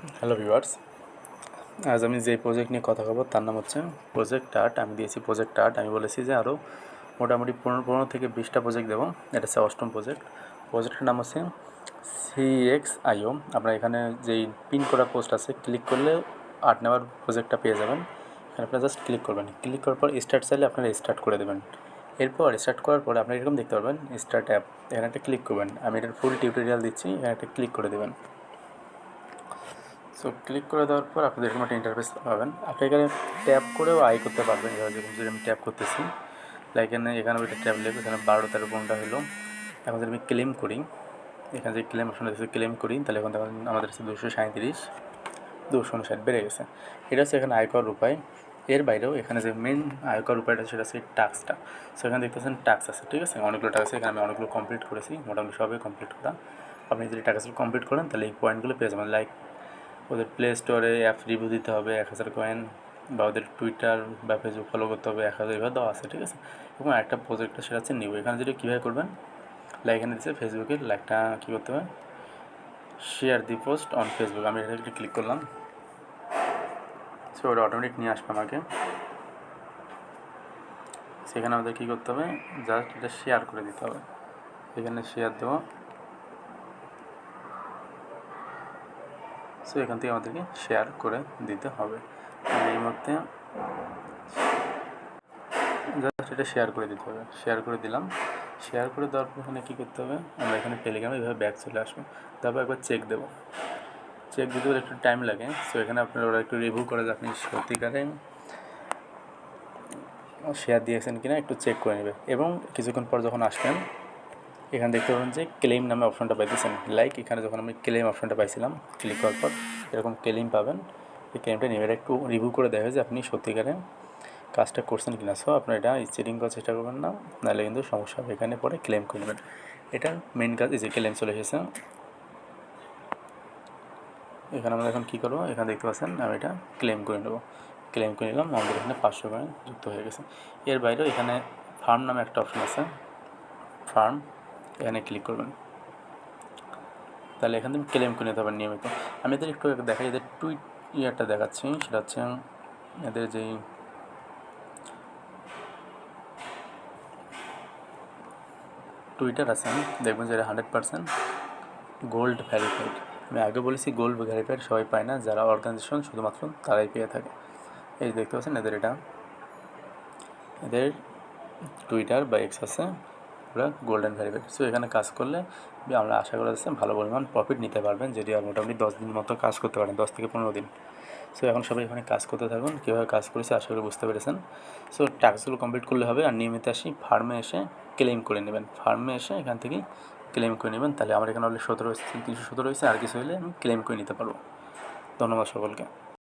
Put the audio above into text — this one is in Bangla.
হ্যালো ভিউয়ার্স, আজ আমি যে প্রজেক্ট নিয়ে কথা বলবো তার নাম হচ্ছে প্রজেক্ট আর্ট। আমি দিয়েছি প্রজেক্ট আর্ট। আমি বলেছি যে আরও মোটামুটি 15 থেকে 20টা প্রজেক্ট দেবো। এটা হচ্ছে 8ম প্রজেক্ট। প্রজেক্টের নাম হচ্ছে CEX IO। আপনার এখানে যেই পিন করা পোস্ট আছে, ক্লিক করলে 8 নাম্বার প্রজেক্টটা পেয়ে যাবেন। এখানে আপনারা জাস্ট ক্লিক করবেন। ক্লিক করার পর স্টার্ট চাইলে আপনারা স্টার্ট করে দেবেন। এরপর স্টার্ট করার পরে আপনি এরকম দেখতে পারবেন স্টার্ট অ্যাপ। এখানে একটা ক্লিক করবেন। আমি এটার ফুল টিউটোরিয়াল দিচ্ছি, এখানে একটা ক্লিক করে দেবেন। সো ক্লিক করে দেওয়ার পর আপনি এরকম একটা ইন্টারফেস পাবেন। আপনি এখানে ট্যাপ করেও আয় করতে পারবেন। যেরকম যদি আমি ট্যাপ করতেছি, লাইক এখানে ওইটা ট্যাপ লেগে এখানে 12 13 কোনটা হলো। এখন যদি আমি ক্লেম করি, এখানে যে ক্লেম অপশন আছে ক্লেম করি, তাহলে এখন দেখুন আমাদের কাছে 237 259 বেড়ে গেছে। এটা হচ্ছে এখানে আয় করার উপায়। এর বাইরেও এখানে যে মেন আয় করার উপায়টা সেটা হচ্ছে টাস্কটা। সো এখানে দেখতেছেন টাস্ক আছে, ঠিক আছে, অনেকগুলো টাস্ক আছে। এখানে আমি অনেকগুলো কমপ্লিট করেছি, মোটামুটি সবই কমপ্লিট করা। আপনি যদি টাস্কগুলো কমপ্লিট করেন তাহলে এই পয়েন্টগুলো পেয়ে যাবেন। লাইক ওদের প্লে স্টোরে অ্যাপ রিভিউ দিতে হবে 1000 কয়েন, বা ওদের টুইটার বা ফেসবুক ফলো করতে হবে 1000, এভাবে দেওয়া আছে, ঠিক আছে। এবং একটা প্রজেক্টটা সেটা হচ্ছে নিউ। এখানে যদি কীভাবে করবেন, লাইক এখানে দিচ্ছে ফেসবুকের লাইকটা কী করতে হবে, share the post on Facebook. আমি এটা একটু ক্লিক করলাম। সো ওটা অটোমেটিক নিয়ে আসবে আমাকে। সেখানে আমাদের কী করতে হবে, জাস্ট এটা শেয়ার করে দিতে হবে। এখানে শেয়ার দেবো। সো এখান থেকে আমাদেরকে শেয়ার করে দিতে হবে। আমি এই মুহূর্তে জাস্ট এটা শেয়ার করে দিতে হবে। শেয়ার করে দিলাম। শেয়ার করে দেওয়ার পর এখানে কী করতে হবে, আমরা এখানে টেলিগ্রামে এইভাবে ব্যাক চলে আসবো। তারপর একবার চেক দেবো। চেক দিতে হলে একটু টাইম লাগে। সো এখানে আপনারা ওরা একটু রিভিউ করে যে আপনি সত্যিকারে শেয়ার দিয়েছেন কিনা একটু চেক করে নেবে। এবং কিছুক্ষণ পর যখন আসবেন, এখানে দেখতে পাবেন যে ক্লেম নামে অপশনটা পাইতেছেন। লাইক এখানে যখন আমি ক্লেম অপশনটা পাইছিলাম, ক্লিক করার পর এরকম ক্লেম পাবেন। এই ক্লেমটা নেবে একটু রিভিউ করে দেখা যে আপনি সত্যিকারে কাজটা করছেন কিনা। সো আপনার এটা চিটিং করার চেষ্টা করবেন না, নাহলে কিন্তু সমস্যা হবে। এখানে পরে ক্লেম করে নেবেন। এটার মেন কাজ এই যে ক্লেম চলে এসেছে। এখানে আমরা এখন কী করবো, এখানে দেখতে পাচ্ছেন আমি এটা ক্লেম করে নেবো। ক্লেম করে নিলাম, আমাদের এখানে 500 কয়েন যুক্ত হয়ে গেছে। এর বাইরেও এখানে ফার্ম নামে একটা অপশন আছে, ফার্ম, এখানে ক্লিক করবেন। তাহলে এখান থেকে ক্লেম করে নিতে হবে নিয়মিত। আমি এদের একটু দেখাই, এদের টুইট ইয়ারটা দেখাচ্ছি। সেটা হচ্ছে এদের যেই টুইটার আছে, দেখবেন যে 100% গোল্ড ভ্যারিফাইড। আমি আগে বলেছি গোল্ড ভ্যারিফাইড সবাই পায় না, যারা অর্গানাইজেশন শুধুমাত্র তারাই পেয়ে থাকে। এই দেখতে পাচ্ছেন এদের এটা, এদের টুইটার বা এক্স আছে পুরো গোল্ডেন ভ্যারিফাইড। সো এখানে কাজ করলে আমরা আশা করা যাচ্ছে ভালো পরিমাণ প্রফিট নিতে পারবেন, যেটি আর মোটামুটি 10 দিন মতো কাজ করতে পারেন, 10 থেকে 15 দিন। সো এখন সবাই এখানে কাজ করতে থাকুন। কীভাবে কাজ করেছে আশা করি বুঝতে পেরেছেন। সো টাস্কগুলো কমপ্লিট করলে হবে। আর নিয়মিত আসি ফার্মে এসে ক্লেম করে নেবেন। ফার্মে এসে এখান থেকে ক্লেম করে নেবেন। তাহলে আমার এখানে অলরেডি 17 317 হয়েছে, আর কিছু হলে আমি ক্লেম করে নিতে পারবো। ধন্যবাদ সকলকে।